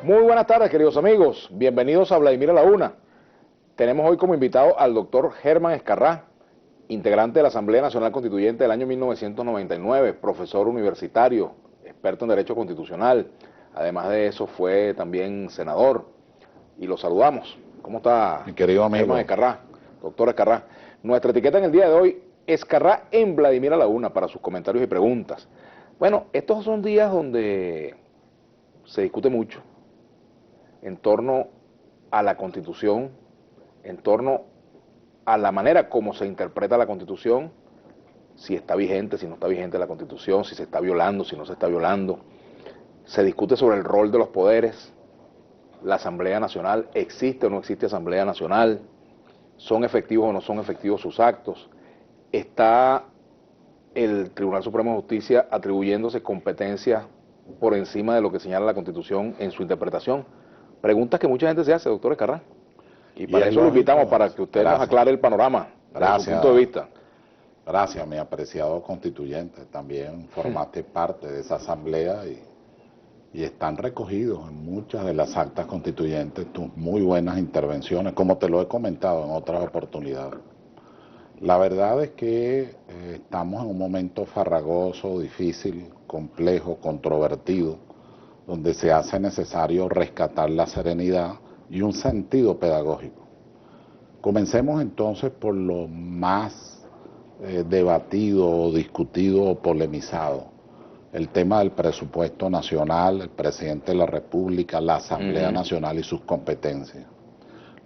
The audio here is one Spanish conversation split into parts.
Muy buenas tardes, queridos amigos. Bienvenidos a Vladimir a la Una. Tenemos hoy como invitado al doctor Germán Escarrá, integrante de la Asamblea Nacional Constituyente del año 1999, profesor universitario, experto en Derecho Constitucional. Además de eso, fue también senador. Y lo saludamos. ¿Cómo está, mi querido amigo Germán Escarrá? Doctor Escarrá. Nuestra etiqueta en el día de hoy, Escarrá en Vladimir a la Una, para sus comentarios y preguntas. Bueno, estos son días donde se discute mucho en torno a la Constitución, en torno a la manera como se interpreta la Constitución, si está vigente, si no está vigente la Constitución, si se está violando, si no se está violando. Se discute sobre el rol de los poderes, la Asamblea Nacional, existe o no existe Asamblea Nacional, son efectivos o no son efectivos sus actos. Está el Tribunal Supremo de Justicia atribuyéndose competencias por encima de lo que señala la Constitución en su interpretación. Preguntas que mucha gente se hace, doctor Escarrá. Y para eso lo invitamos, para que usted nos aclare el panorama desde su punto de vista. Gracias, mi apreciado constituyente. También formaste parte de esa asamblea y están recogidos en muchas de las actas constituyentes tus muy buenas intervenciones, como te lo he comentado en otras oportunidades. La verdad es que estamos en un momento farragoso, difícil, complejo, controvertido, donde se hace necesario rescatar la serenidad y un sentido pedagógico. Comencemos entonces por lo más debatido, discutido o polemizado, el tema del presupuesto nacional, el presidente de la República, la Asamblea Nacional y sus competencias.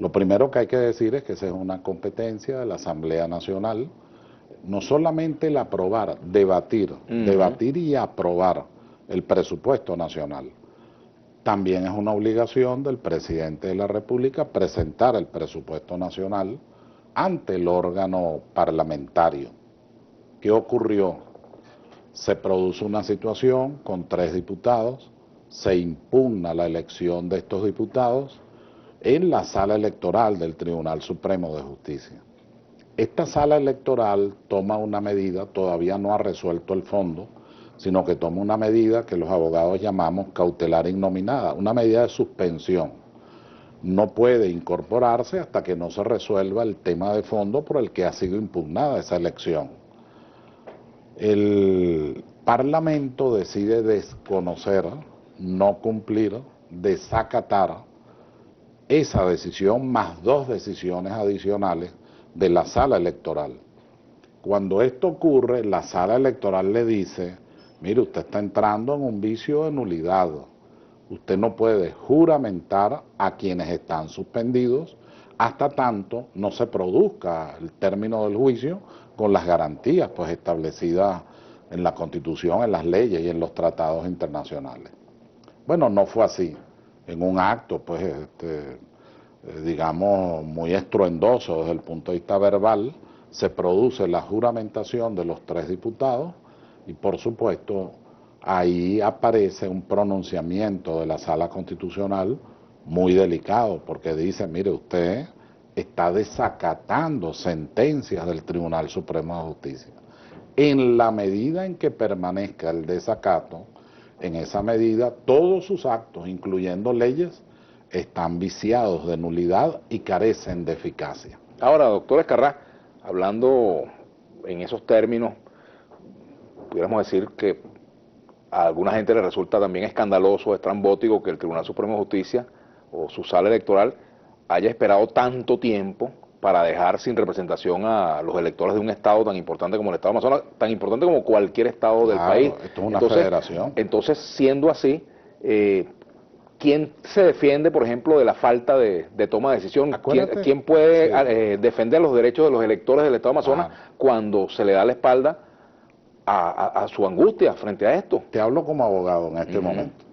Lo primero que hay que decir es que esa es una competencia de la Asamblea Nacional, no solamente el aprobar, debatir y aprobar el presupuesto nacional. También es una obligación del presidente de la República presentar el presupuesto nacional ante el órgano parlamentario. ¿Qué ocurrió? Se produce una situación con 3 diputados, se impugna la elección de estos diputados en la sala electoral del Tribunal Supremo de Justicia. Esta sala electoral toma una medida, todavía no ha resuelto el fondo, sino que toma una medida que los abogados llamamos cautelar innominada, una medida de suspensión. No puede incorporarse hasta que no se resuelva el tema de fondo por el que ha sido impugnada esa elección. El Parlamento decide desconocer, no cumplir, desacatar esa decisión más 2 decisiones adicionales de la sala electoral. Cuando esto ocurre, la sala electoral le dice: mire, usted está entrando en un vicio de nulidad. Usted no puede juramentar a quienes están suspendidos hasta tanto no se produzca el término del juicio con las garantías pues establecidas en la Constitución, en las leyes y en los tratados internacionales. Bueno, no fue así. En un acto, pues, digamos, muy estruendoso desde el punto de vista verbal, se produce la juramentación de los 3 diputados y, por supuesto, ahí aparece un pronunciamiento de la Sala Constitucional muy delicado, porque dice: mire, usted está desacatando sentencias del Tribunal Supremo de Justicia. En la medida en que permanezca el desacato, en esa medida todos sus actos, incluyendo leyes, están viciados de nulidad y carecen de eficacia. Ahora, doctor Escarrá, hablando en esos términos, pudiéramos decir que a alguna gente le resulta también escandaloso, estrambótico, que el Tribunal Supremo de Justicia o su sala electoral haya esperado tanto tiempo para dejar sin representación a los electores de un estado tan importante como el estado de Amazonas, tan importante como cualquier estado del país. Esto es una federación. Entonces, siendo así, ¿quién se defiende, por ejemplo, de la falta de toma de decisión? ¿Quién puede defender los derechos de los electores del estado de Amazonas cuando se le da la espalda a su angustia frente a esto? Te hablo como abogado en este momento.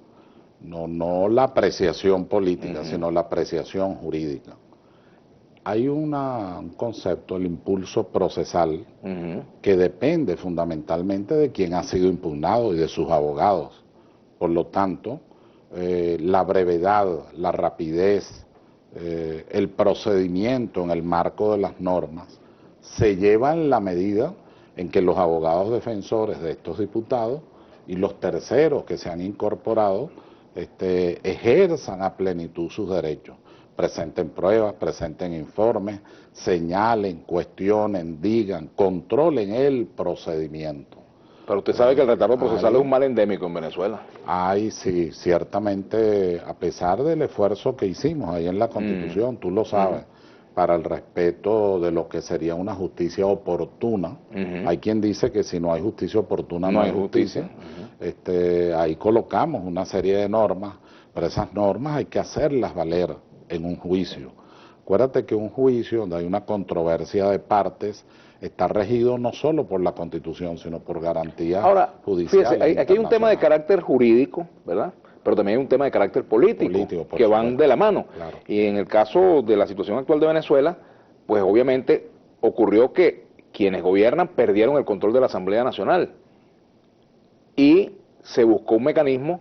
No la apreciación política, sino la apreciación jurídica. Hay un concepto, el impulso procesal, que depende fundamentalmente de quien ha sido impugnado y de sus abogados. Por lo tanto, la brevedad, la rapidez, el procedimiento en el marco de las normas, se lleva en la medida en que los abogados defensores de estos diputados y los terceros que se han incorporado ejerzan a plenitud sus derechos, presenten pruebas, presenten informes, señalen, cuestionen, digan, controlen el procedimiento. Pero usted sabe que el retardo procesal es un mal endémico en Venezuela. Ay, sí, ciertamente, a pesar del esfuerzo que hicimos ahí en la Constitución, tú lo sabes, para el respeto de lo que sería una justicia oportuna. Hay quien dice que si no hay justicia oportuna no hay justicia. Ahí colocamos una serie de normas, pero esas normas hay que hacerlas valer en un juicio. Acuérdate que un juicio donde hay una controversia de partes está regido no solo por la Constitución, sino por garantías judiciales. Ahora, fíjese, aquí hay un tema de carácter jurídico, ¿verdad? Pero también hay un tema de carácter político que van de la mano. Claro. Y en el caso de la situación actual de Venezuela, pues obviamente ocurrió que quienes gobiernan perdieron el control de la Asamblea Nacional. Y se buscó un mecanismo,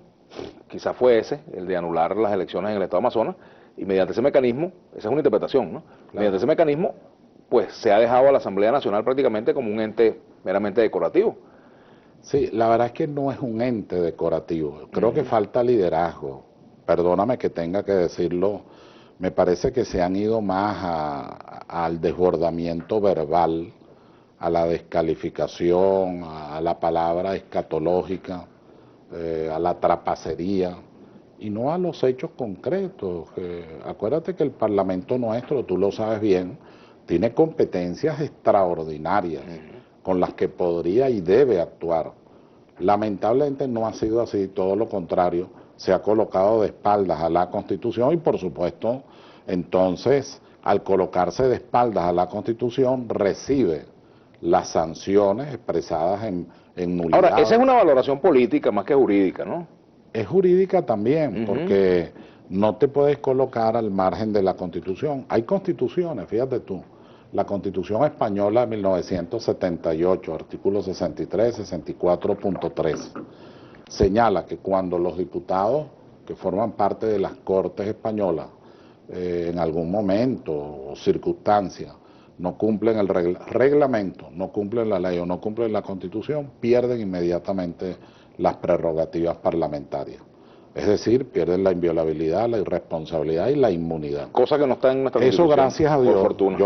quizás fue ese, el de anular las elecciones en el Estado de Amazonas, y mediante ese mecanismo, esa es una interpretación, ¿no? Claro. Mediante ese mecanismo, pues se ha dejado a la Asamblea Nacional prácticamente como un ente meramente decorativo. Sí, la verdad es que no es un ente decorativo. Creo que falta liderazgo. Perdóname que tenga que decirlo. Me parece que se han ido más al desbordamiento verbal, a la descalificación, a la palabra escatológica, a la trapacería, y no a los hechos concretos. Acuérdate que el Parlamento nuestro, tú lo sabes bien, tiene competencias extraordinarias con las que podría y debe actuar. Lamentablemente no ha sido así, todo lo contrario, se ha colocado de espaldas a la Constitución y por supuesto, entonces, al colocarse de espaldas a la Constitución, recibe las sanciones expresadas en nulidad. Ahora, esa es una valoración política más que jurídica, ¿no? Es jurídica también, porque no te puedes colocar al margen de la Constitución. Hay constituciones, fíjate tú. La Constitución Española de 1978, artículo 63, 64.3, señala que cuando los diputados que forman parte de las Cortes Españolas, en algún momento o circunstancia, no cumplen el reglamento, no cumplen la ley o no cumplen la Constitución, pierden inmediatamente las prerrogativas parlamentarias. Es decir, pierden la inviolabilidad, la irresponsabilidad y la inmunidad. Cosa que no está en nuestra Constitución. Eso gracias a Dios, por fortuna.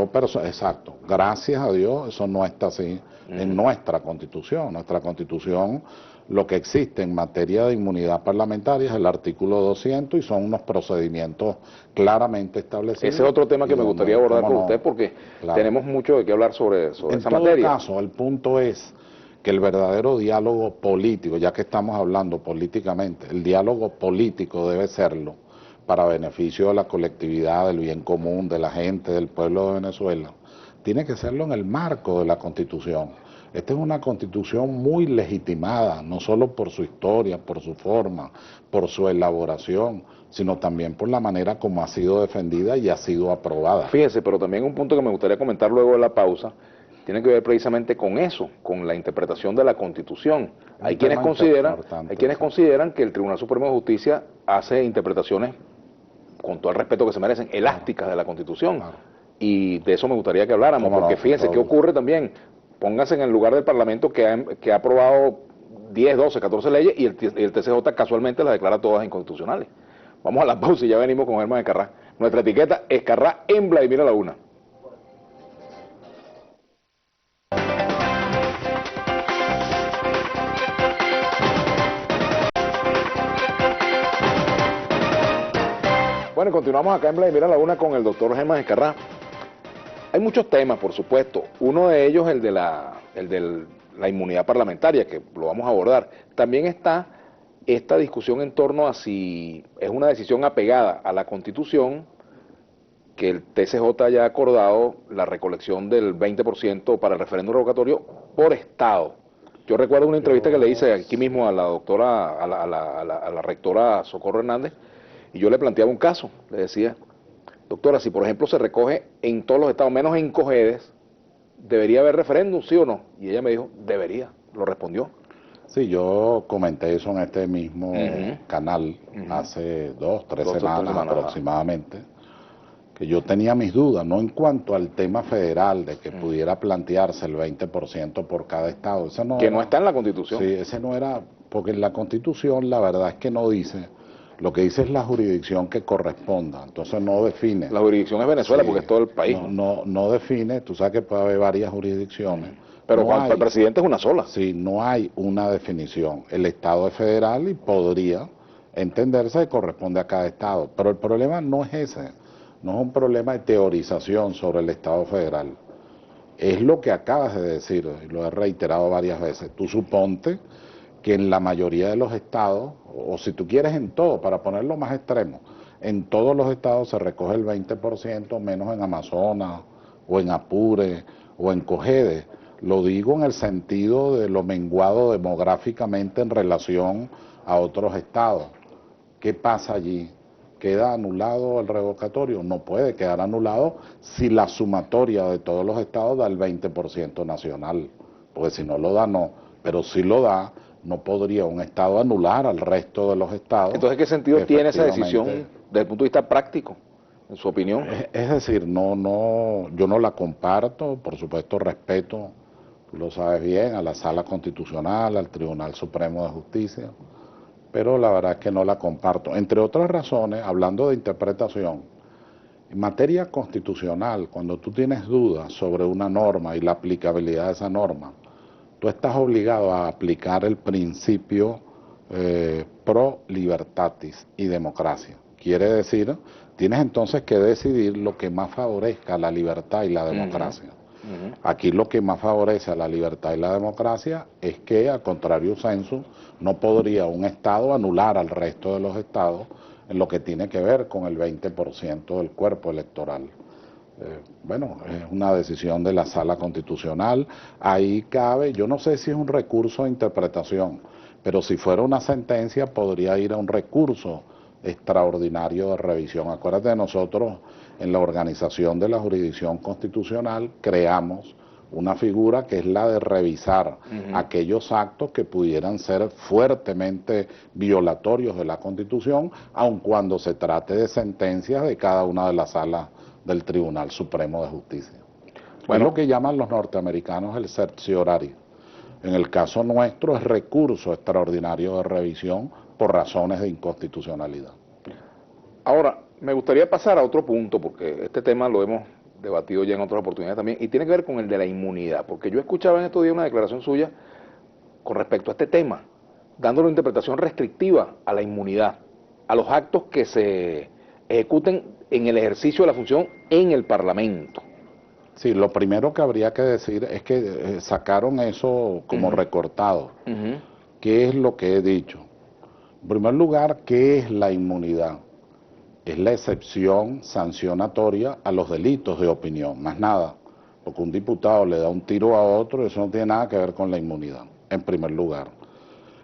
Exacto, gracias a Dios eso no está así en nuestra Constitución. Nuestra Constitución, lo que existe en materia de inmunidad parlamentaria es el artículo 200 y son unos procedimientos claramente establecidos. Ese es otro tema que me gustaría abordar con usted porque tenemos mucho de qué hablar sobre esa materia. En todo caso, el punto es que el verdadero diálogo político, ya que estamos hablando políticamente, el diálogo político debe serlo para beneficio de la colectividad, del bien común, de la gente, del pueblo de Venezuela. Tiene que serlo en el marco de la Constitución. Esta es una Constitución muy legitimada, no solo por su historia, por su forma, por su elaboración, sino también por la manera como ha sido defendida y ha sido aprobada. Fíjese, pero también un punto que me gustaría comentar luego de la pausa, tiene que ver precisamente con eso, con la interpretación de la Constitución. Hay quienes consideran que el Tribunal Supremo de Justicia hace interpretaciones, con todo el respeto que se merecen, elásticas de la Constitución. Claro. Y de eso me gustaría que habláramos, porque fíjense qué ocurre también. Pónganse en el lugar del Parlamento que ha aprobado 10, 12, 14 leyes y el TCJ casualmente las declara todas inconstitucionales. Vamos a la pausa y ya venimos con Germán Escarrá. Nuestra etiqueta Escarrá en Vladimir la Una. Bueno, continuamos acá en Vladimir la Una con el doctor Germán Escarrá. Hay muchos temas, por supuesto. Uno de ellos, el de la inmunidad parlamentaria, que lo vamos a abordar. También está esta discusión en torno a si es una decisión apegada a la Constitución, que el TCJ haya acordado la recolección del 20% para el referéndum revocatorio por Estado. Yo recuerdo una entrevista que le hice aquí mismo a la doctora, a la rectora Socorro Hernández, y yo le planteaba un caso. Le decía, doctora, si por ejemplo se recoge en todos los estados, menos en Cojedes, ¿debería haber referéndum, sí o no? Y ella me dijo, debería, lo respondió. Sí, yo comenté eso en este mismo canal hace 2, 3 semanas aproximadamente, que yo tenía mis dudas, no en cuanto al tema federal, de que pudiera plantearse el 20% por cada estado. Ese no está en la Constitución. Sí, ese no era, porque en la Constitución la verdad es que no dice Lo que dice es la jurisdicción que corresponda, entonces no define. La jurisdicción es Venezuela, Sí, porque es todo el país. no define, tú sabes que puede haber varias jurisdicciones. Pero No para el hay, presidente es una sola. sí, no hay una definición. El Estado es federal y podría entenderse que corresponde a cada Estado. Pero el problema no es ese, no es un problema de teorización sobre el Estado federal. Es lo que acabas de decir, y lo he reiterado varias veces. Tú suponte que en la mayoría de los estados, o si tú quieres en todo, para ponerlo más extremo, en todos los estados se recoge el 20%, menos en Amazonas, o en Apure, o en Cojedes. Lo digo en el sentido de lo menguado demográficamente en relación a otros estados. ¿Qué pasa allí? ¿Queda anulado el revocatorio? No puede quedar anulado si la sumatoria de todos los estados da el 20% nacional, porque si no lo da, no. Pero si lo da, no podría un estado anular al resto de los estados. Entonces, ¿qué sentido tiene esa decisión desde el punto de vista práctico, en su opinión? Es decir, yo no la comparto, por supuesto respeto, tú lo sabes bien, a la Sala Constitucional, al Tribunal Supremo de Justicia, pero la verdad es que no la comparto. Entre otras razones, hablando de interpretación, en materia constitucional, cuando tú tienes dudas sobre una norma y la aplicabilidad de esa norma, tú estás obligado a aplicar el principio pro libertatis y democracia. Quiere decir, tienes entonces que decidir lo que más favorezca a la libertad y la democracia. Aquí lo que más favorece a la libertad y la democracia es que, al contrario censo, no podría un Estado anular al resto de los Estados en lo que tiene que ver con el 20% del cuerpo electoral. Bueno, es una decisión de la Sala Constitucional. Ahí cabe, yo no sé si es un recurso de interpretación, pero si fuera una sentencia podría ir a un recurso extraordinario de revisión. Acuérdate de nosotros, en la organización de la jurisdicción constitucional, creamos una figura que es la de revisar aquellos actos que pudieran ser fuertemente violatorios de la Constitución, aun cuando se trate de sentencias de cada una de las salas del Tribunal Supremo de Justicia. Bueno, es lo que llaman los norteamericanos el certiorari. En el caso nuestro es recurso extraordinario de revisión por razones de inconstitucionalidad. Ahora, me gustaría pasar a otro punto, porque este tema lo hemos debatido ya en otras oportunidades también, y tiene que ver con el de la inmunidad, porque yo escuchaba en estos días una declaración suya con respecto a este tema, dándole una interpretación restrictiva a la inmunidad, a los actos que se ejecuten en el ejercicio de la función en el Parlamento. Sí, lo primero que habría que decir es que sacaron eso como recortado. ¿Qué es lo que he dicho? En primer lugar, ¿qué es la inmunidad? Es la excepción sancionatoria a los delitos de opinión, más nada. Porque un diputado le da un tiro a otro, eso no tiene nada que ver con la inmunidad, en primer lugar.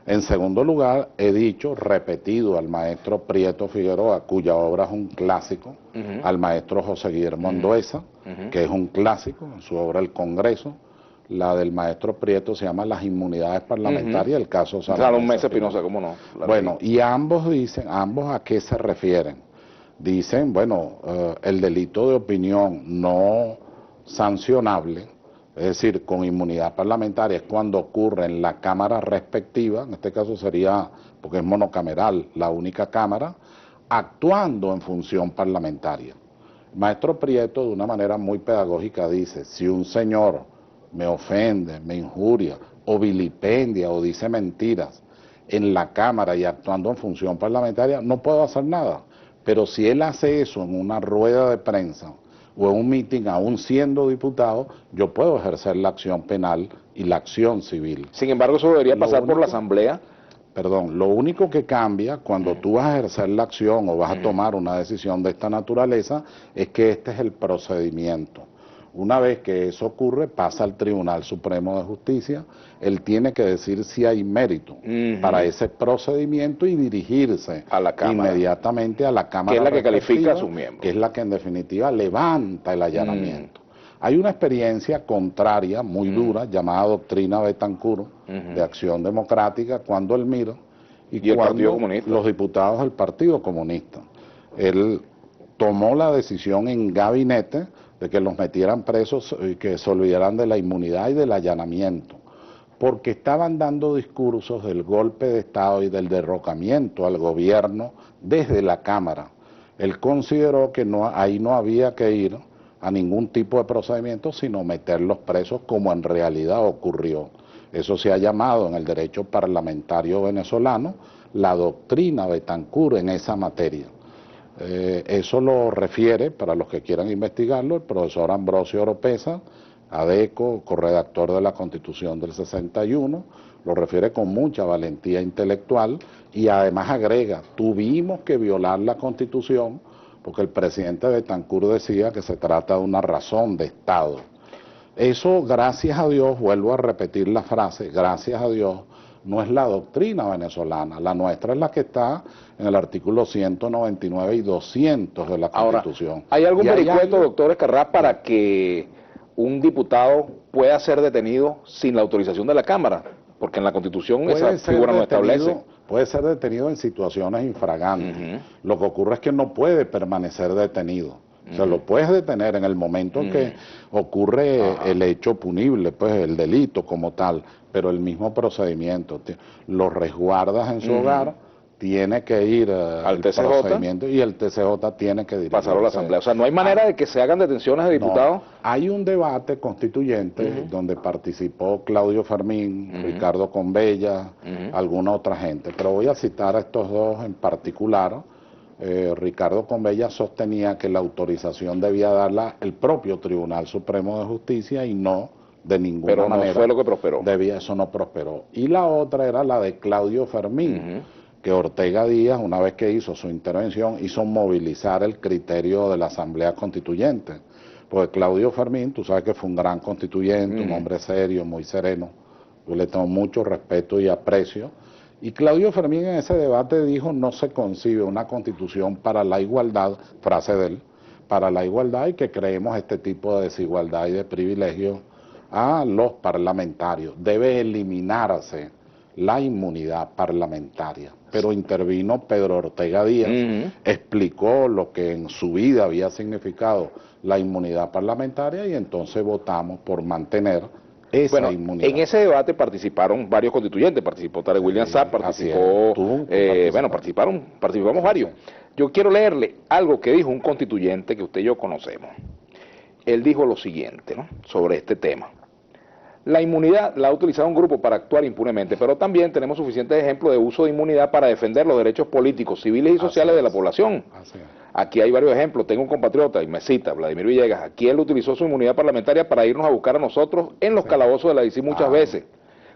En segundo lugar, he dicho, repetido al maestro Prieto Figueroa, cuya obra es un clásico, al maestro José Guillermo Andueza, que es un clásico, en su obra El Congreso. La del maestro Prieto se llama Las inmunidades parlamentarias, el caso Salón Mesa Espinosa, ¿cómo no? Bueno, y ambos dicen, ¿ambos a qué se refieren? Dicen, bueno, el delito de opinión no sancionable, es decir, con inmunidad parlamentaria, es cuando ocurre en la Cámara respectiva, en este caso sería, porque es monocameral, la única Cámara, actuando en función parlamentaria. El maestro Prieto, de una manera muy pedagógica, dice, si un señor me ofende, me injuria, o vilipendia, o dice mentiras en la Cámara y actuando en función parlamentaria, no puedo hacer nada. Pero si él hace eso en una rueda de prensa o en un mitin, aún siendo diputado, yo puedo ejercer la acción penal y la acción civil. Sin embargo, eso debería pasar por la Asamblea. Perdón, lo único que cambia cuando tú vas a ejercer la acción o vas a tomar una decisión de esta naturaleza es que este es el procedimiento. Una vez que eso ocurre, pasa al Tribunal Supremo de Justicia, él tiene que decir si hay mérito para ese procedimiento y dirigirse a la Cámara, inmediatamente a la Cámara, que es la que califica a sus miembros, que es la que en definitiva levanta el allanamiento. Hay una experiencia contraria, muy dura, llamada doctrina Betancourt, de Acción Democrática, cuando él mira, y el Partido Comunista, los diputados del Partido Comunista. Él tomó la decisión en gabinete de que los metieran presos y que se olvidaran de la inmunidad y del allanamiento. porque estaban dando discursos del golpe de Estado y del derrocamiento al gobierno desde la Cámara. Él consideró que ahí no había que ir a ningún tipo de procedimiento, sino meterlos presos como en realidad ocurrió. Eso se ha llamado en el derecho parlamentario venezolano la doctrina Betancur en esa materia. Eso lo refiere, para los que quieran investigarlo, el profesor Ambrosio Oropesa, ADECO, corredactor de la Constitución del 61, lo refiere con mucha valentía intelectual y además agrega, tuvimos que violar la Constitución porque el presidente Betancur decía que se trata de una razón de Estado. Eso, gracias a Dios, vuelvo a repetir la frase, gracias a Dios, no es la doctrina venezolana, la nuestra es la que está en el artículo 199 y 200 de la Constitución. Ahora, ¿hay algún vericueto, doctor Escarrá, para que un diputado pueda ser detenido sin la autorización de la Cámara? Porque en la Constitución esa figura no establece. Puede ser detenido en situaciones infragantes. Lo que ocurre es que no puede permanecer detenido. O sea, lo puedes detener en el momento en que ocurre el hecho punible, pues el delito como tal, pero el mismo procedimiento. Lo resguardas en su hogar, tiene que ir al procedimiento y el TCJ tiene que dirigirse. Pasarlo a la Asamblea. O sea, ¿no hay manera de que se hagan detenciones de diputados? No, hay un debate constituyente donde participó Claudio Fermín, Ricardo Conbella, alguna otra gente, pero voy a citar a estos dos en particular. Ricardo Conbella sostenía que la autorización debía darla el propio Tribunal Supremo de Justicia y no de ninguna manera. Pero no fue lo que prosperó. Eso no prosperó. Y la otra era la de Claudio Fermín, que Ortega Díaz, una vez que hizo su intervención, hizo movilizar el criterio de la Asamblea Constituyente. Porque Claudio Fermín, tú sabes que fue un gran constituyente, un hombre serio, muy sereno. Yo le tengo mucho respeto y aprecio. Y Claudio Fermín en ese debate dijo, no se concibe una constitución para la igualdad, frase de él, para la igualdad, y que creemos este tipo de desigualdad y de privilegio a los parlamentarios. Debe eliminarse la inmunidad parlamentaria. Pero intervino Pedro Ortega Díaz, explicó lo que en su vida había significado la inmunidad parlamentaria y entonces votamos por mantener esa inmunidad. En ese debate participaron varios constituyentes, participó Tarek William Saab, participó, participamos varios. Yo quiero leerle algo que dijo un constituyente que usted y yo conocemos. Él dijo lo siguiente, ¿no?, sobre este tema. La inmunidad la ha utilizado un grupo para actuar impunemente, pero también tenemos suficientes ejemplos de uso de inmunidad para defender los derechos políticos, civiles y sociales de la población. Aquí hay varios ejemplos. Tengo un compatriota, y me cita, Vladimir Villegas. Aquí él utilizó su inmunidad parlamentaria para irnos a buscar a nosotros en los calabozos de la DC muchas veces,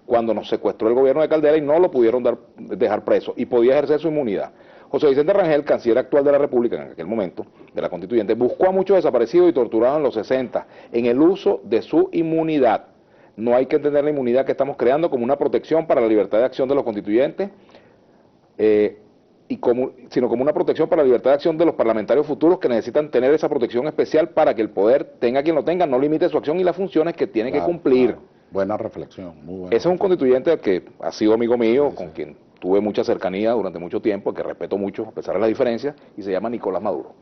cuando nos secuestró el gobierno de Caldera y no lo pudieron dejar preso, y podía ejercer su inmunidad. José Vicente Rangel, canciller actual de la República en aquel momento, de la Constituyente, buscó a muchos desaparecidos y torturados en los 60 en el uso de su inmunidad. No hay que entender la inmunidad que estamos creando como una protección para la libertad de acción de los constituyentes, sino como una protección para la libertad de acción de los parlamentarios futuros que necesitan tener esa protección especial para que el poder, tenga quien lo tenga, no limite su acción y las funciones que tiene que cumplir. Buena reflexión, muy buena. Ese es un constituyente que ha sido amigo mío, con quien tuve mucha cercanía durante mucho tiempo, que respeto mucho a pesar de las diferencias, y se llama Nicolás Maduro.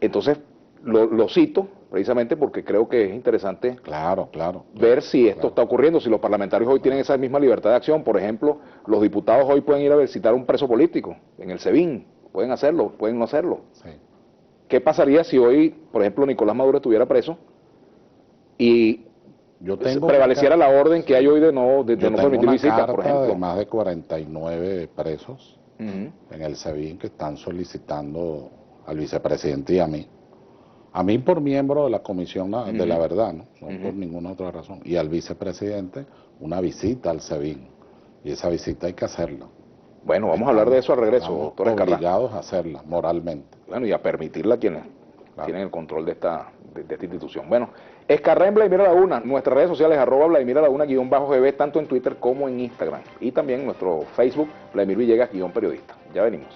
Entonces, lo cito precisamente porque creo que es interesante ver si esto está ocurriendo, si los parlamentarios hoy tienen esa misma libertad de acción. Por ejemplo, los diputados hoy pueden ir a visitar a un preso político en el SEBIN, pueden hacerlo, pueden no hacerlo. ¿Qué pasaría si hoy, por ejemplo, Nicolás Maduro estuviera preso y prevaleciera la orden que hay hoy de no permitir visitas, por ejemplo? De más de 49 presos en el SEBIN que están solicitando al vicepresidente y a mí. A mí por miembro de la Comisión de la Verdad, no por ninguna otra razón. Y al vicepresidente una visita al SEBIN. Y esa visita hay que hacerla. Bueno, vamos a hablar de eso al regreso, doctor Escarrá. Obligados a hacerla, moralmente. Bueno, y a permitirla a quienes tienen el control de esta institución. Bueno, Escarrá en Vladimir Laguna, nuestras redes sociales, @Vladimir Laguna_GB, tanto en Twitter como en Instagram. Y también nuestro Facebook, Vladimir Villegas_periodista. Ya venimos.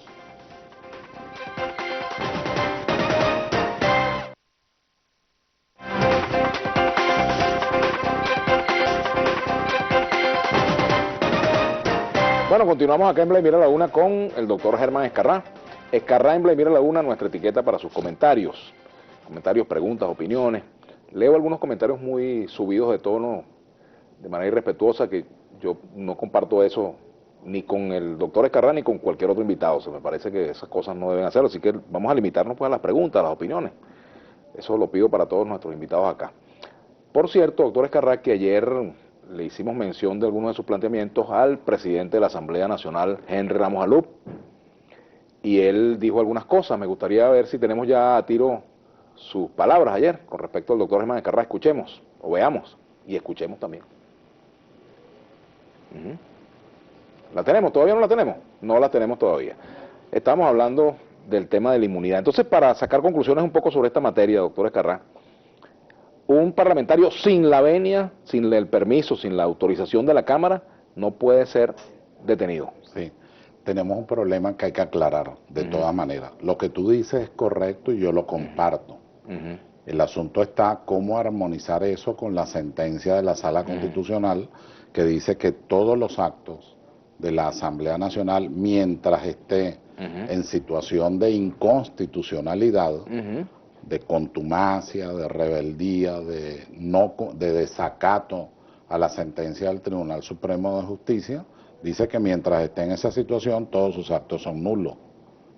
Bueno, continuamos acá en Vladimir Laguna con el doctor Germán Escarrá. Escarrá en Vladimir Laguna, nuestra etiqueta para sus comentarios. Comentarios, preguntas, opiniones. Leo algunos comentarios muy subidos de tono de manera irrespetuosa, que yo no comparto eso ni con el doctor Escarrá ni con cualquier otro invitado. O sea, me parece que esas cosas no deben hacerlo, así que vamos a limitarnos pues a las preguntas, a las opiniones. Eso lo pido para todos nuestros invitados acá. Por cierto, doctor Escarrá, que ayer le hicimos mención de algunos de sus planteamientos al presidente de la Asamblea Nacional, Henry Ramos Alup, y él dijo algunas cosas. Me gustaría ver si tenemos ya a tiro sus palabras ayer con respecto al doctor Germán Escarrá. Escuchemos, o veamos, y escuchemos también. ¿La tenemos? ¿Todavía no la tenemos? No la tenemos todavía. Estamos hablando del tema de la inmunidad. Entonces, para sacar conclusiones un poco sobre esta materia, doctor Escarrá, un parlamentario sin la venia, sin el permiso, sin la autorización de la Cámara, no puede ser detenido. Sí, tenemos un problema que hay que aclarar de todas maneras. Lo que tú dices es correcto y yo lo comparto. El asunto está cómo armonizar eso con la sentencia de la Sala Constitucional que dice que todos los actos de la Asamblea Nacional, mientras esté en situación de inconstitucionalidad, de contumacia, de rebeldía, de desacato a la sentencia del Tribunal Supremo de Justicia, dice que mientras esté en esa situación todos sus actos son nulos.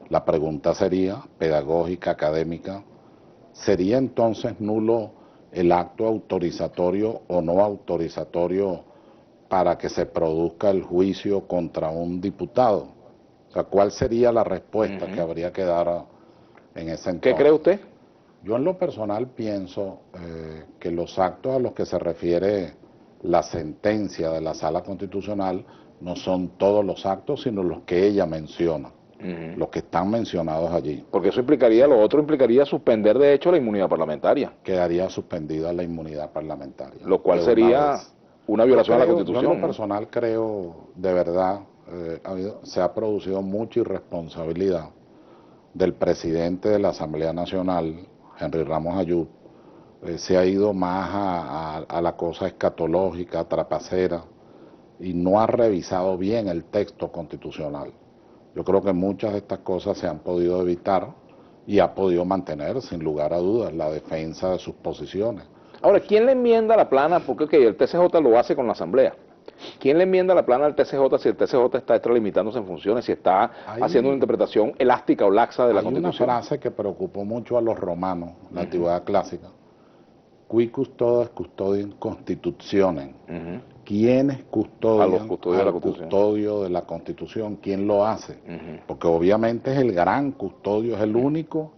La pregunta sería, pedagógica, académica, ¿sería entonces nulo el acto autorizatorio o no autorizatorio para que se produzca el juicio contra un diputado? O sea, ¿cuál sería la respuesta que habría que dar en ese entonces? ¿Qué cree usted? Yo en lo personal pienso que los actos a los que se refiere la sentencia de la Sala Constitucional no son todos los actos, sino los que ella menciona, los que están mencionados allí. Porque eso implicaría, lo otro implicaría suspender de hecho la inmunidad parlamentaria. Quedaría suspendida la inmunidad parlamentaria. Lo cual sería una violación a la Constitución. Yo en lo personal creo, de verdad, se ha producido mucha irresponsabilidad del presidente de la Asamblea Nacional, Henry Ramos Alup. Se ha ido más a la cosa escatológica, trapacera, y no ha revisado bien el texto constitucional. Yo creo que muchas de estas cosas se han podido evitar y ha podido mantener, sin lugar a dudas, la defensa de sus posiciones. Ahora, ¿quién le enmienda la plana? Porque el TCJ lo hace con la Asamblea. ¿Quién le enmienda la plana al TCJ si el TCJ está extralimitándose en funciones, si está haciendo una interpretación elástica o laxa de la Constitución? Hay una frase que preocupó mucho a los romanos, la antigüedad clásica. Qui custodes custodien constitutionem. ¿Quiénes custodian al custodio de la Constitución? ¿Quién lo hace? Porque obviamente es el gran custodio, es el único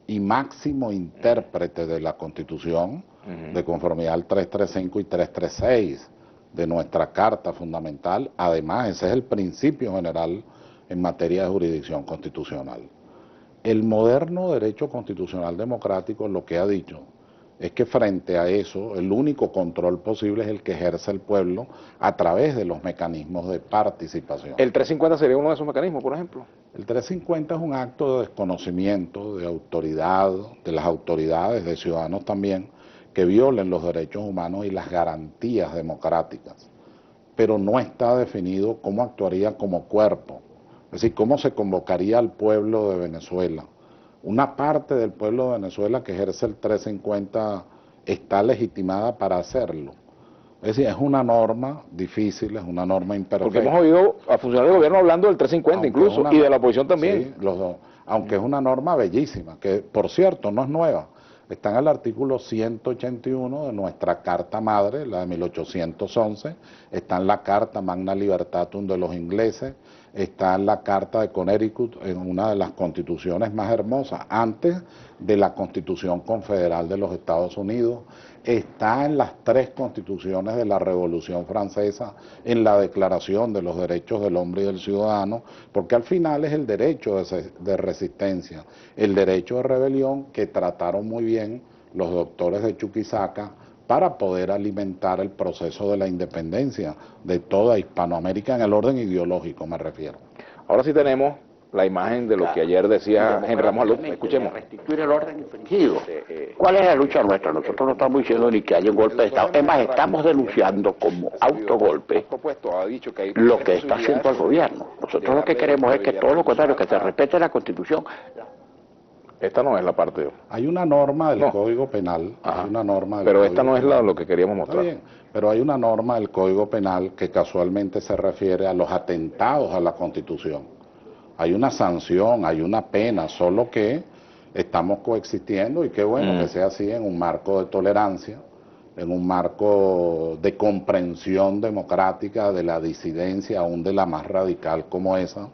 y máximo intérprete de la Constitución, de conformidad al 335 y 336 de nuestra Carta Fundamental. Además, ese es el principio general en materia de jurisdicción constitucional. El moderno derecho constitucional democrático lo que ha dicho es que frente a eso, el único control posible es el que ejerce el pueblo a través de los mecanismos de participación. ¿El 350 sería uno de esos mecanismos, por ejemplo? El 350 es un acto de desconocimiento, de autoridad, de las autoridades, de ciudadanos también, que violen los derechos humanos y las garantías democráticas. Pero no está definido cómo actuaría como cuerpo, es decir, cómo se convocaría al pueblo de Venezuela. Una parte del pueblo de Venezuela que ejerce el 350 está legitimada para hacerlo. Es decir, es una norma difícil, es una norma imperfecta. Porque hemos oído a funcionarios del gobierno hablando del 350 incluso, y de la oposición también. Sí, los dos. Aunque es una norma bellísima, que por cierto no es nueva. Está en el artículo 181 de nuestra Carta Madre, la de 1811, está en la Carta Magna Libertatum de los ingleses, está en la Carta de Connecticut, en una de las constituciones más hermosas, antes de la Constitución Confederal de los Estados Unidos, está en las 3 constituciones de la Revolución Francesa, en la Declaración de los Derechos del Hombre y del Ciudadano, porque al final es el derecho de resistencia, el derecho de rebelión que trataron muy bien los doctores de Chuquisaca para poder alimentar el proceso de la independencia de toda Hispanoamérica en el orden ideológico, me refiero. Ahora sí tenemos la imagen de lo que ayer decía Henry Ramos Alup. Escuchemos. Restituir el orden infringido. ¿Cuál es la lucha nuestra? Nosotros no estamos diciendo ni que haya un golpe de Estado. Es más, estamos denunciando como autogolpe lo que está haciendo el gobierno. Nosotros lo que queremos es que todo lo contrario, que se respete la Constitución. Esta no es la parte. Hay una norma del No. Código Penal, Ajá. hay una norma del Pero Código esta no es Penal. lo que queríamos Está mostrar. bien, pero hay una norma del Código Penal que casualmente se refiere a los atentados a la Constitución. Hay una sanción, hay una pena, solo que estamos coexistiendo y qué bueno que sea así en un marco de tolerancia, en un marco de comprensión democrática de la disidencia, aún de la más radical como esa,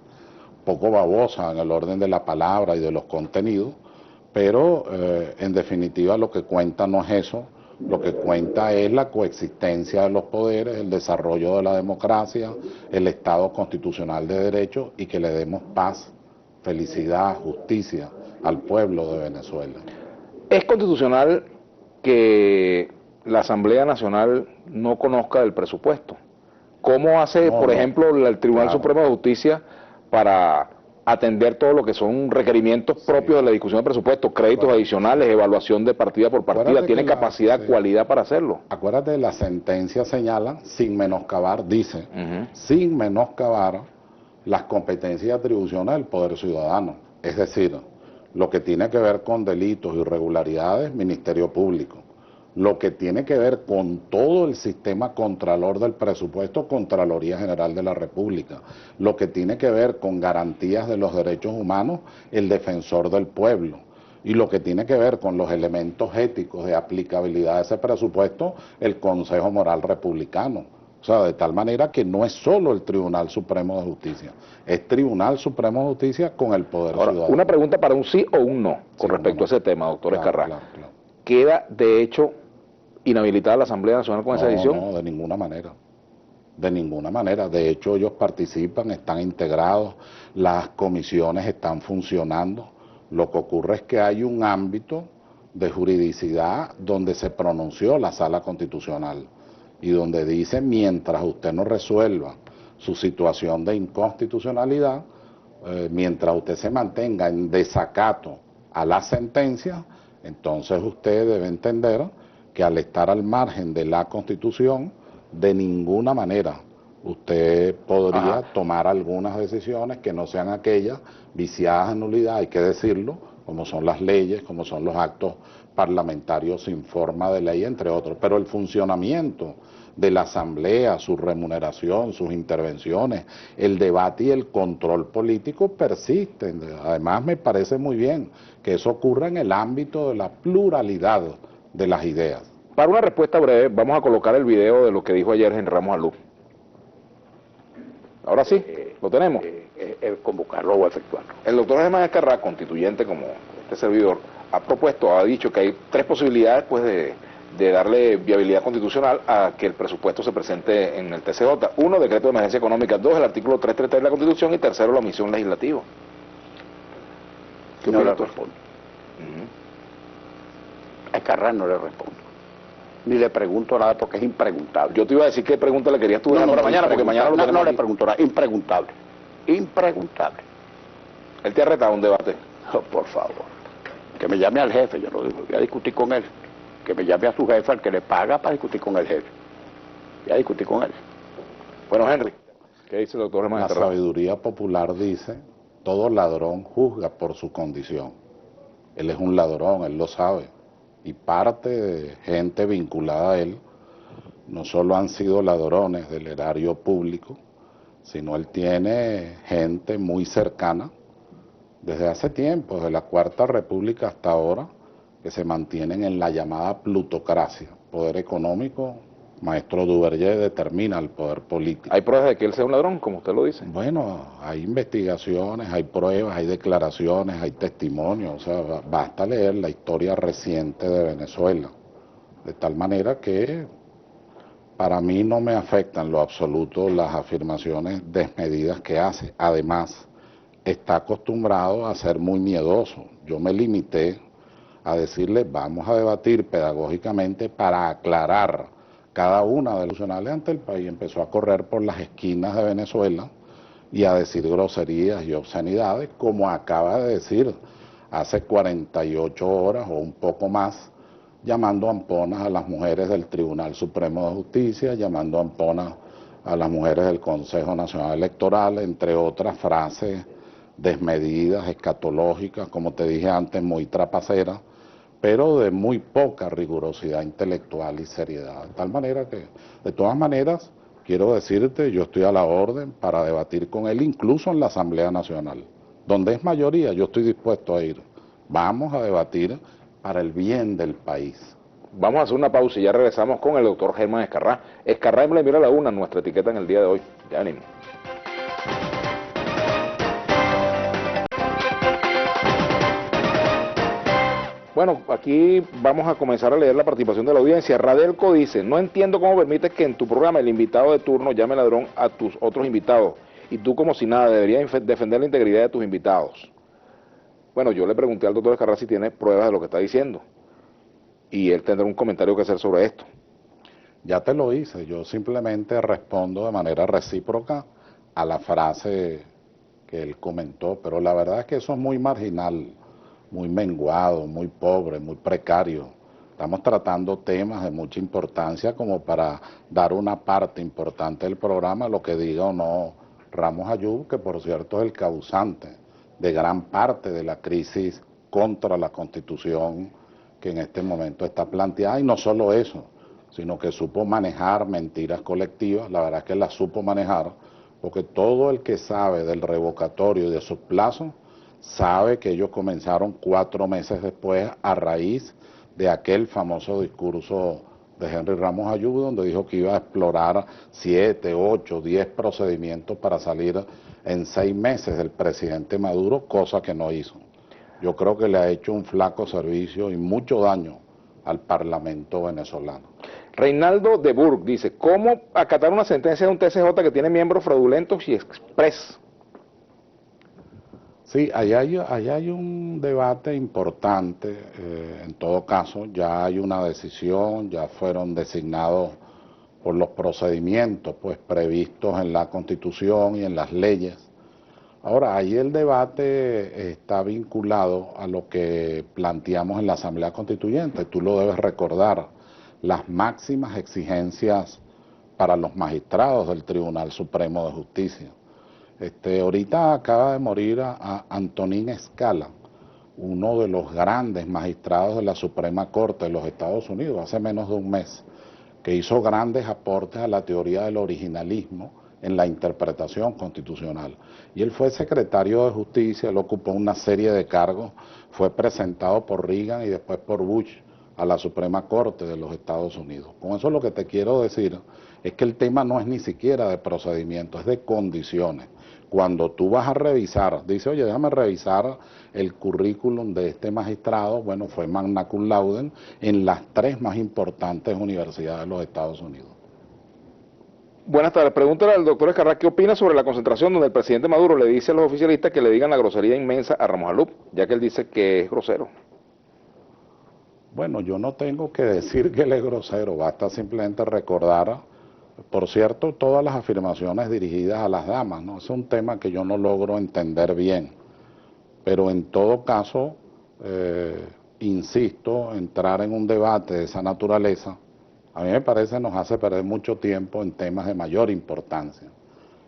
poco babosa en el orden de la palabra y de los contenidos, pero en definitiva lo que cuenta no es eso, lo que cuenta es la coexistencia de los poderes, el desarrollo de la democracia, el Estado constitucional de derecho y que le demos paz, felicidad, justicia al pueblo de Venezuela. ¿Es constitucional que la Asamblea Nacional no conozca del presupuesto? ¿Cómo hace, por ejemplo, el Tribunal Supremo de Justicia para atender todo lo que son requerimientos propios de la discusión de presupuesto, créditos adicionales, evaluación de partida por partida? ¿Tiene capacidad, cualidad para hacerlo? Acuérdate, la sentencia señala, sin menoscabar, dice, sin menoscabar las competencias y atribuciones del Poder Ciudadano. Es decir, lo que tiene que ver con delitos, irregularidades, Ministerio Público. Lo que tiene que ver con todo el sistema contralor del presupuesto, Contraloría General de la República. Lo que tiene que ver con garantías de los derechos humanos, el Defensor del Pueblo. Y lo que tiene que ver con los elementos éticos de aplicabilidad de ese presupuesto, el Consejo Moral Republicano. O sea, de tal manera que no es solo el Tribunal Supremo de Justicia, es Tribunal Supremo de Justicia con el Poder Ciudadano. Una pregunta para un sí o un no con respecto a ese tema, doctor Ezcarrá. Claro. ¿Queda, de hecho, inhabilitada la Asamblea Nacional con esa decisión? No, de ninguna manera. De ninguna manera. De hecho, ellos participan, están integrados, las comisiones están funcionando. Lo que ocurre es que hay un ámbito de juridicidad donde se pronunció la Sala Constitucional y donde dice, mientras usted no resuelva su situación de inconstitucionalidad, mientras usted se mantenga en desacato a la sentencia, entonces usted debe entender que al estar al margen de la Constitución, de ninguna manera usted podría tomar algunas decisiones que no sean aquellas viciadas en nulidad, hay que decirlo, como son las leyes, como son los actos parlamentarios sin forma de ley, entre otros. Pero el funcionamiento de la Asamblea, su remuneración, sus intervenciones, el debate y el control político persisten. Además, me parece muy bien que eso ocurra en el ámbito de la pluralidad de las ideas. Para una respuesta breve, vamos a colocar el video de lo que dijo ayer Henry Ramos Alú. Ahora sí, lo tenemos. Convocarlo o efectuarlo. El doctor Germán Ezcarrá, constituyente como este servidor, ha dicho que hay tres posibilidades pues de darle viabilidad constitucional a que el presupuesto se presente en el TCJ. Uno, decreto de emergencia económica. Dos, el artículo 333 de la Constitución. Y tercero, la omisión legislativa. ¿Qué no le respondo? A Ezcarrá no le respondo. Ni le pregunto nada porque es impreguntable. Yo te iba a decir qué pregunta le querías tú dejar para mañana, porque mañana no le pregunto nada. Impreguntable. Impreguntable. Él te ha retado un debate. Oh, por favor. Que me llame al jefe, yo no voy a discutir con él. Que me llame a su jefe, al que le paga para discutir con el jefe. Voy a discutir con él. Bueno, Henry, ¿qué dice el doctor Germán Ezcarrá? La sabiduría popular dice, todo ladrón juzga por su condición. Él es un ladrón, él lo sabe. Y parte de gente vinculada a él, no solo han sido ladrones del erario público, sino él tiene gente muy cercana, desde hace tiempo, desde la Cuarta República hasta ahora, que se mantienen en la llamada plutocracia, poder económico. Maestro Duverger determina el poder político. ¿Hay pruebas de que él sea un ladrón, como usted lo dice? Bueno, hay investigaciones, hay pruebas, hay declaraciones, hay testimonios. O sea, basta leer la historia reciente de Venezuela. De tal manera que para mí no me afectan en lo absoluto las afirmaciones desmedidas que hace. Además, está acostumbrado a ser muy miedoso. Yo me limité a decirle, vamos a debatir pedagógicamente para aclarar cada una de las soluciones ante el país. Empezó a correr por las esquinas de Venezuela y a decir groserías y obscenidades, como acaba de decir hace 48 horas o un poco más, llamando amponas a las mujeres del Tribunal Supremo de Justicia, llamando amponas a las mujeres del Consejo Nacional Electoral, entre otras frases desmedidas, escatológicas, como te dije antes, muy trapaceras, pero de muy poca rigurosidad intelectual y seriedad. De tal manera que, de todas maneras, quiero decirte, yo estoy a la orden para debatir con él, incluso en la Asamblea Nacional. Donde es mayoría, yo estoy dispuesto a ir. Vamos a debatir para el bien del país. Vamos a hacer una pausa y ya regresamos con el doctor Germán Escarrá. Escarrá en Vladimir a la Una, nuestra etiqueta en el día de hoy. Ya venimos. Bueno, aquí vamos a comenzar a leer la participación de la audiencia. Radelco dice, no entiendo cómo permites que en tu programa el invitado de turno llame ladrón a tus otros invitados y tú como si nada deberías defender la integridad de tus invitados. Bueno, yo le pregunté al doctor Escarrá si tiene pruebas de lo que está diciendo y él tendrá un comentario que hacer sobre esto. Ya te lo hice, yo simplemente respondo de manera recíproca a la frase que él comentó, pero la verdad es que eso es muy marginal, muy menguado, muy pobre, muy precario. Estamos tratando temas de mucha importancia como para dar una parte importante del programa, lo que diga o no Ramos Ayub, que por cierto es el causante de gran parte de la crisis contra la Constitución que en este momento está planteada, y no solo eso, sino que supo manejar mentiras colectivas. La verdad es que las supo manejar, porque todo el que sabe del revocatorio y de sus plazos, sabe que ellos comenzaron 4 meses después a raíz de aquel famoso discurso de Henry Ramos Ayub, donde dijo que iba a explorar 7, 8, 10 procedimientos para salir en 6 meses del presidente Maduro, cosa que no hizo. Yo creo que le ha hecho un flaco servicio y mucho daño al Parlamento venezolano. Reinaldo de Burg dice, ¿cómo acatar una sentencia de un TCJ que tiene miembros fraudulentos y express? Sí, allá hay un debate importante, en todo caso, ya hay una decisión, ya fueron designados por los procedimientos pues previstos en la Constitución y en las leyes. Ahora, ahí el debate está vinculado a lo que planteamos en la Asamblea Constituyente, tú lo debes recordar, las máximas exigencias para los magistrados del Tribunal Supremo de Justicia. Ahorita acaba de morir a Antonín Escala, uno de los grandes magistrados de la Suprema Corte de los Estados Unidos, hace menos de un mes, que hizo grandes aportes a la teoría del originalismo en la interpretación constitucional. Y él fue secretario de Justicia, él ocupó una serie de cargos, fue presentado por Reagan y después por Bush a la Suprema Corte de los Estados Unidos. Con eso lo que te quiero decir es que el tema no es ni siquiera de procedimiento, es de condiciones. Cuando tú vas a revisar, dice, oye, déjame revisar el currículum de este magistrado, bueno, fue magna cum laude en las 3 más importantes universidades de los Estados Unidos. Buenas tardes, pregúntale al doctor Escarrá qué opina sobre la concentración donde el presidente Maduro le dice a los oficialistas que le digan la grosería inmensa a Ramos Ayub, ya que él dice que es grosero. Bueno, yo no tengo que decir que él es grosero, basta simplemente recordar, por cierto, todas las afirmaciones dirigidas a las damas, ¿no? Es un tema que yo no logro entender bien, pero en todo caso, insisto, entrar en un debate de esa naturaleza, a mí me parece nos hace perder mucho tiempo en temas de mayor importancia.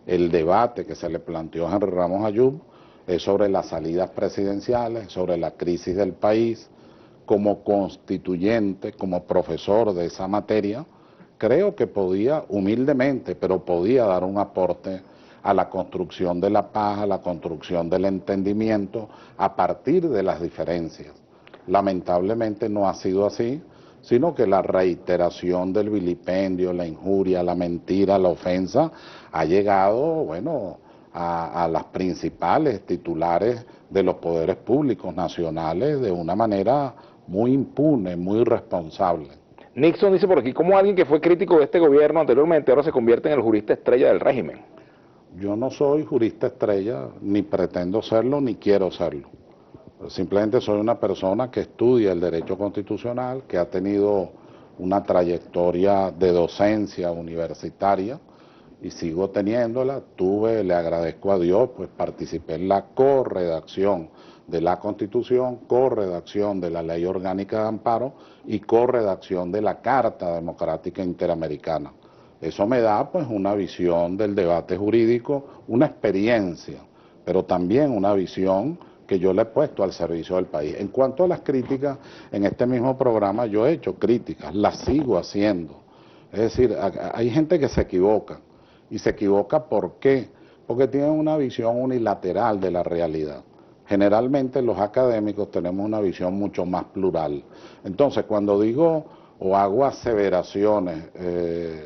El debate que se le planteó a Henry Ramos Ayub es sobre las salidas presidenciales, sobre la crisis del país. Como constituyente, como profesor de esa materia, creo que podía, humildemente, pero podía dar un aporte a la construcción de la paz, a la construcción del entendimiento, a partir de las diferencias. Lamentablemente no ha sido así, sino que la reiteración del vilipendio, la injuria, la mentira, la ofensa, ha llegado, bueno, a las principales titulares de los poderes públicos nacionales de una manera muy impune, muy irresponsable. Nixon dice por aquí, ¿cómo alguien que fue crítico de este gobierno anteriormente ahora se convierte en el jurista estrella del régimen? Yo no soy jurista estrella, ni pretendo serlo, ni quiero serlo. Simplemente soy una persona que estudia el derecho constitucional, que ha tenido una trayectoria de docencia universitaria y sigo teniéndola. Le agradezco a Dios, pues participé en la corredacción de la Constitución, corredacción de la Ley Orgánica de Amparo y corredacción de la Carta Democrática Interamericana. Eso me da pues una visión del debate jurídico, una experiencia pero también una visión que yo le he puesto al servicio del país. En cuanto a las críticas, en este mismo programa yo he hecho críticas, las sigo haciendo. Es decir, hay gente que se equivoca, y se equivoca ¿por qué? Porque tienen una visión unilateral de la realidad. Generalmente los académicos tenemos una visión mucho más plural. Entonces, cuando digo o hago aseveraciones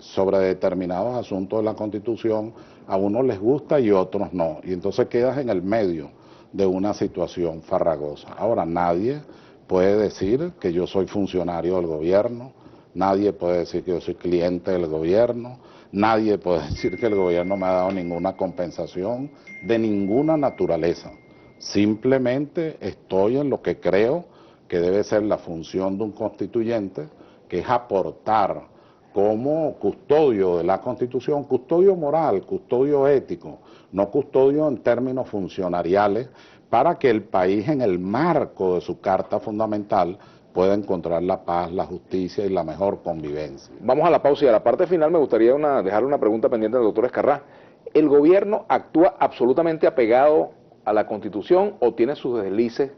sobre determinados asuntos de la Constitución, a unos les gusta y a otros no. Y entonces quedas en el medio de una situación farragosa. Ahora, nadie puede decir que yo soy funcionario del gobierno, nadie puede decir que yo soy cliente del gobierno, nadie puede decir que el gobierno me ha dado ninguna compensación de ninguna naturaleza. Simplemente estoy en lo que creo que debe ser la función de un constituyente, que es aportar como custodio de la Constitución, custodio moral, custodio ético, no custodio en términos funcionariales, para que el país en el marco de su Carta Fundamental pueda encontrar la paz, la justicia y la mejor convivencia. Vamos a la pausa y a la parte final me gustaría dejarle una pregunta pendiente al doctor Ezcarrá. ¿El gobierno actúa absolutamente apegado a la Constitución o tiene sus deslices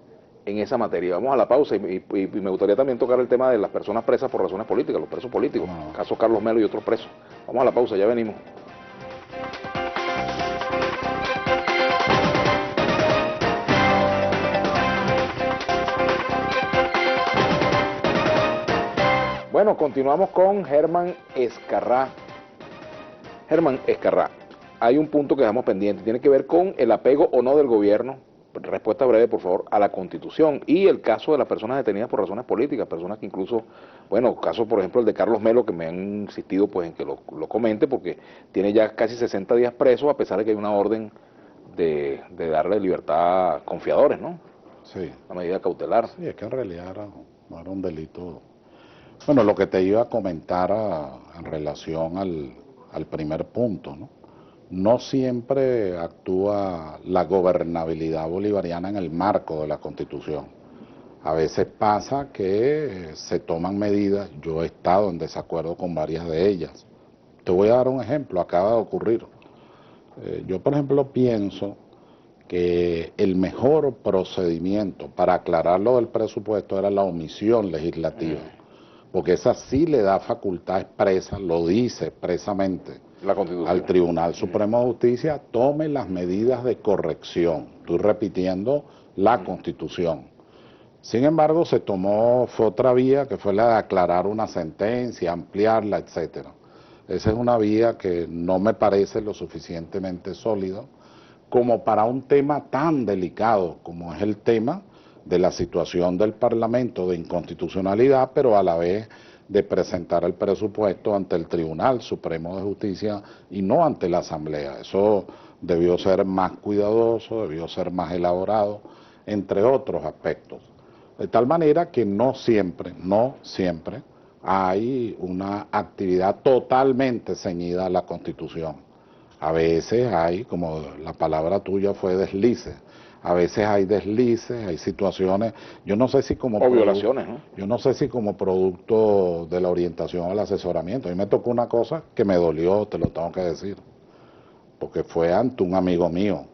en esa materia? Vamos a la pausa y me gustaría también tocar el tema de las personas presas por razones políticas, los presos políticos, caso Carlos Melo y otros presos. Vamos a la pausa, ya venimos. Bueno, continuamos con Germán Ezcarrá. Germán Ezcarrá, hay un punto que dejamos pendiente, tiene que ver con el apego o no del gobierno, respuesta breve por favor, a la Constitución y el caso de las personas detenidas por razones políticas, personas que incluso, bueno, caso por ejemplo el de Carlos Melo, que me han insistido pues en que lo comente porque tiene ya casi 60 días preso a pesar de que hay una orden de darle libertad a confiadores, ¿no? Sí. La medida cautelar. Sí, es que en realidad no era un delito. Bueno, lo que te iba a comentar en relación al primer punto, ¿no? No siempre actúa la gobernabilidad bolivariana en el marco de la Constitución. A veces pasa que se toman medidas, yo he estado en desacuerdo con varias de ellas. Te voy a dar un ejemplo, acaba de ocurrir. Yo, por ejemplo, pienso que el mejor procedimiento para aclarar lo del presupuesto era la omisión legislativa, porque esa sí le da facultad expresa, lo dice expresamente al Tribunal Supremo de Justicia, tome las medidas de corrección. Estoy repitiendo la Constitución. Sin embargo, fue otra vía, que fue la de aclarar una sentencia, ampliarla, etcétera. Esa es una vía que no me parece lo suficientemente sólida como para un tema tan delicado como es el tema de la situación del Parlamento de inconstitucionalidad, pero a la vez de presentar el presupuesto ante el Tribunal Supremo de Justicia y no ante la Asamblea. Eso debió ser más cuidadoso, debió ser más elaborado, entre otros aspectos. De tal manera que no siempre hay una actividad totalmente ceñida a la Constitución. A veces hay, como la palabra tuya fue deslices, a veces hay deslices, hay situaciones, yo no sé si como violaciones, ¿no? Yo no sé si como producto de la orientación o el asesoramiento. A mí me tocó una cosa que me dolió, te lo tengo que decir, porque fue ante un amigo mío,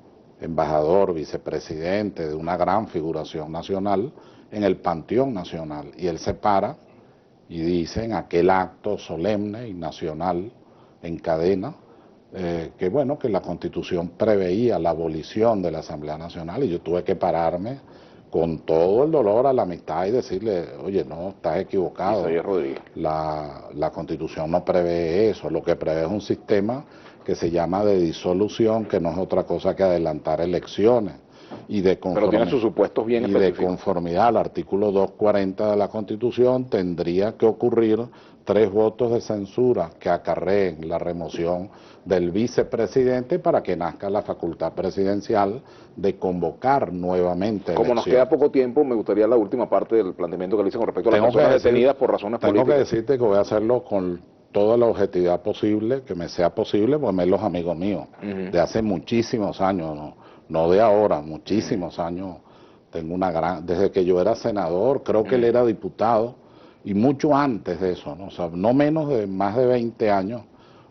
embajador, vicepresidente de una gran figuración nacional en el Panteón Nacional, y él se para y dice en aquel acto solemne y nacional en cadena, que bueno, que la Constitución preveía la abolición de la Asamblea Nacional, y yo tuve que pararme con todo el dolor a la amistad y decirle, oye, no, estás equivocado. La Constitución no prevé eso, lo que prevé es un sistema que se llama de disolución, que no es otra cosa que adelantar elecciones. Pero tiene sus supuestos bien específicos. De conformidad al artículo 240 de la Constitución, tendría que ocurrir 3 votos de censura que acarreen la remoción del vicepresidente para que nazca la facultad presidencial de convocar nuevamente elecciones. Como nos queda poco tiempo, me gustaría la última parte del planteamiento que le hice con respecto a las personas detenidas por razones políticas. Tengo que decirte que voy a hacerlo con toda la objetividad posible, que me sea posible, porque me los amigos míos, de hace muchísimos años, no de ahora, muchísimos años. Tengo desde que yo era senador, creo que él era diputado, y mucho antes de eso, ¿no? O sea, no menos de más de 20 años,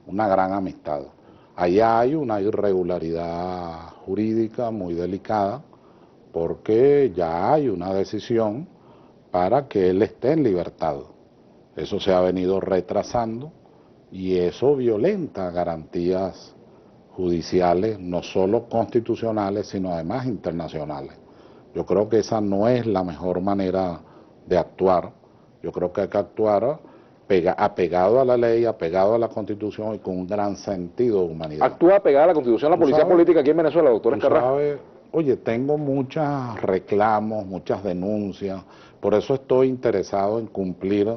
una gran amistad. allá hay una irregularidad jurídica muy delicada porque ya hay una decisión para que él esté en libertad. Eso se ha venido retrasando y eso violenta garantías judiciales, no solo constitucionales, sino además internacionales. Yo creo que esa no es la mejor manera de actuar. Yo creo que hay que actuar apegado a la ley, apegado a la Constitución y con un gran sentido de humanidad. ¿Actúa apegada a la Constitución la policía política aquí en Venezuela, doctor Escarrá? Oye, tengo muchos reclamos, muchas denuncias, por eso estoy interesado en cumplir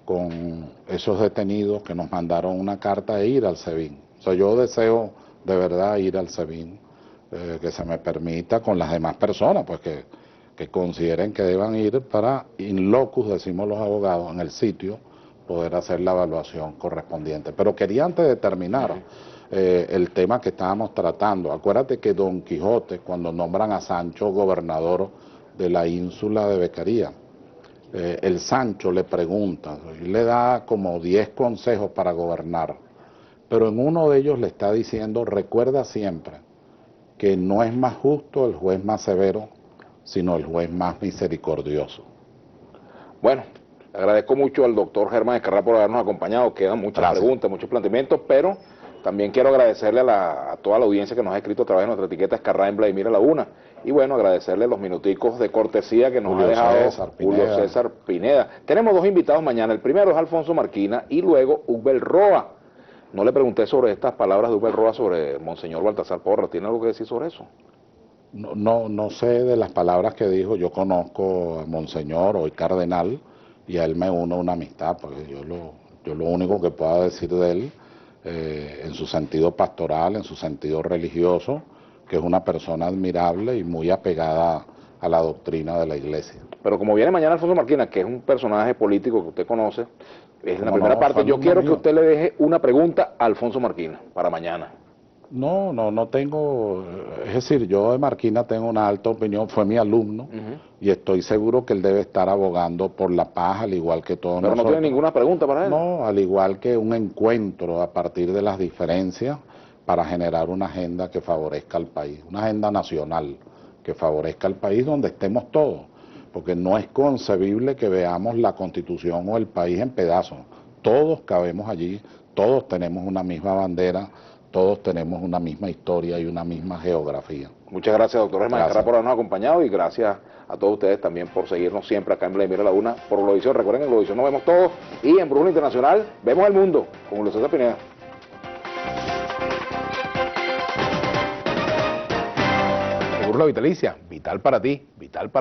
con esos detenidos que nos mandaron una carta de ir al SEBIN. O sea, yo deseo de verdad ir al SEBIN, que se me permita con las demás personas, pues que consideren que deban ir para in locus, decimos los abogados, en el sitio, poder hacer la evaluación correspondiente. Pero quería antes de terminar el tema que estábamos tratando, acuérdate que Don Quijote, cuando nombran a Sancho gobernador de la ínsula de Becaría, el Sancho le pregunta, y le da como 10 consejos para gobernar, pero en uno de ellos le está diciendo, recuerda siempre que no es más justo el juez más severo, sino el juez más misericordioso. Bueno, le agradezco mucho al doctor Germán Escarrá por habernos acompañado. Quedan muchas preguntas, muchos planteamientos, pero también quiero agradecerle a toda la audiencia que nos ha escrito a través de nuestra etiqueta Escarrá en Vladimir a la Una. Y bueno, agradecerle los minuticos de cortesía que nos ha dejado Julio César Pineda. Tenemos dos invitados mañana. El primero es Alfonso Marquina y luego Ubel Roa. No le pregunté sobre estas palabras de Ubel Roa sobre Monseñor Baltasar Porras. ¿Tiene algo que decir sobre eso? No sé de las palabras que dijo. Yo conozco a Monseñor, hoy cardenal, y a él me une una amistad, porque yo lo único que puedo decir de él, en su sentido pastoral, en su sentido religioso, que es una persona admirable y muy apegada a la doctrina de la Iglesia. Pero como viene mañana Alfonso Marquina, que es un personaje político que usted conoce, es la primera parte, yo quiero que usted le deje una pregunta a Alfonso Marquina para mañana. No tengo, es decir, yo de Marquina tengo una alta opinión, fue mi alumno, y estoy seguro que él debe estar abogando por la paz, al igual que todos nosotros. Pero no tiene ninguna pregunta para él. No, al igual que un encuentro a partir de las diferencias para generar una agenda que favorezca al país, una agenda nacional que favorezca al país donde estemos todos, porque no es concebible que veamos la Constitución o el país en pedazos. Todos cabemos allí, todos tenemos una misma bandera, todos tenemos una misma historia y una misma geografía. Muchas gracias, doctor Germán Escarrá, por habernos acompañado y gracias a todos ustedes también por seguirnos siempre acá en Vladimir a la Una por Globovisión. Recuerden que en Globovisión nos vemos todos y en Brújula Internacional vemos el mundo con Julio César Pineda. Seguro la vitalicia, vital para ti, vital para